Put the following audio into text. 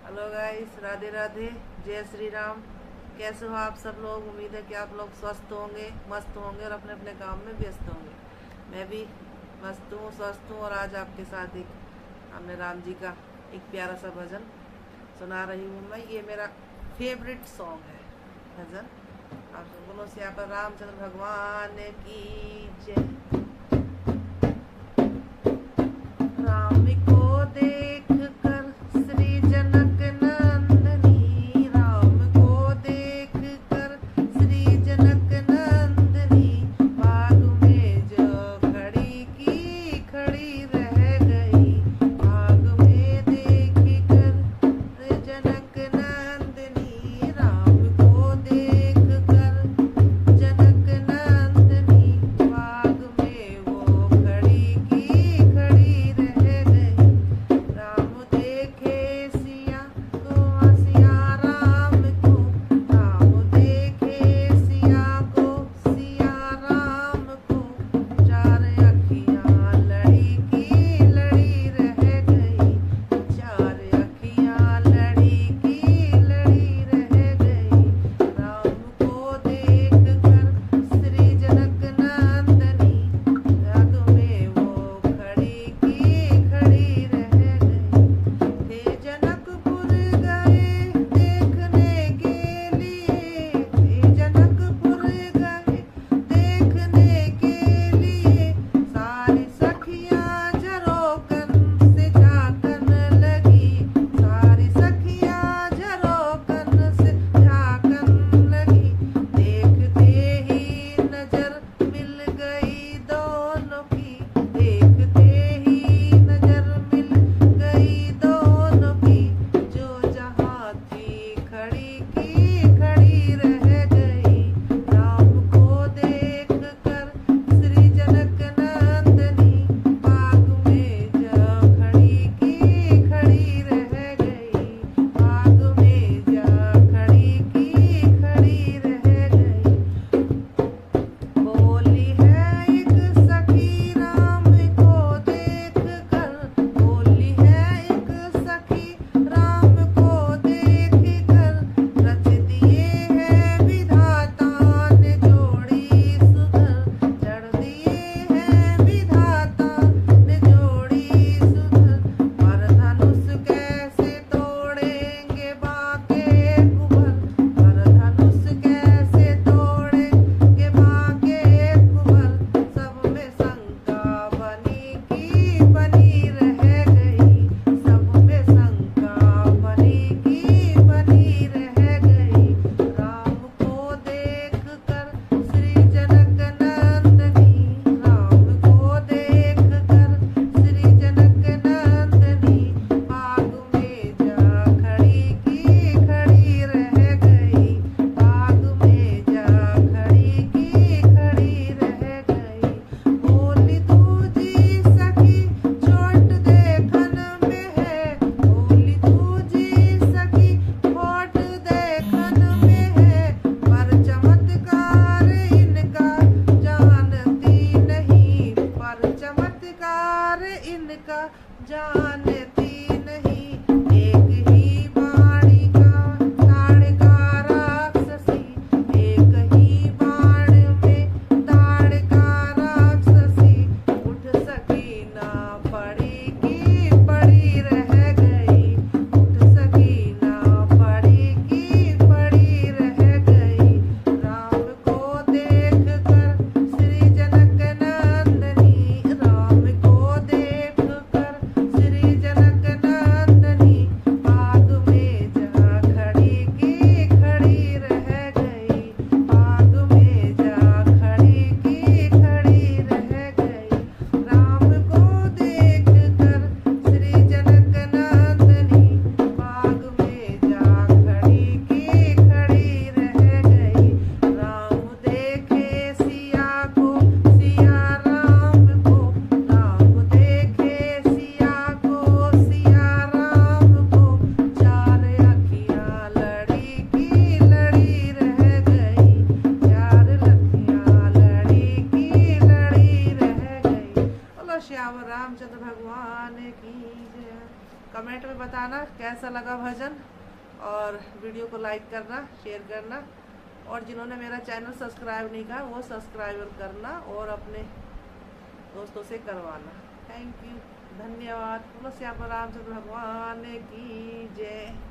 Hello guys, Radhe Radhe, जय श्री राम। कैसे हो आप सब लोग? उम्मीद है कि आप लोग स्वस्थ होंगे, मस्त होंगे और अपने अपने काम में व्यस्त होंगे। मैं भी मस्त हूँ, स्वस्थ हूँ और आज आपके साथ एक हमने राम जी का एक प्यारा सा भजन सुना रही हूँ मैं। ये मेरा फेवरेट सॉन्ग है भजन। आप सब बोलो सिया पर रामचंद्र भगवान की जय। राम को देख कर श्री जनक नंदनी, राम को देख कर श्री जनक नंदनी, बाग में जो खड़ी की खड़ी रह गई, बाग में देख कर जनक नंदनी, राम को देख कर जनक नंदनी, बाग में कमेंट में बताना कैसा लगा भजन, और वीडियो को लाइक करना, शेयर करना, और जिन्होंने मेरा चैनल सब्सक्राइब नहीं करा वो सब्सक्राइब करना और अपने दोस्तों से करवाना। थैंक यू, धन्यवाद। बोलो श्याम रामचंद्र भगवान की जय।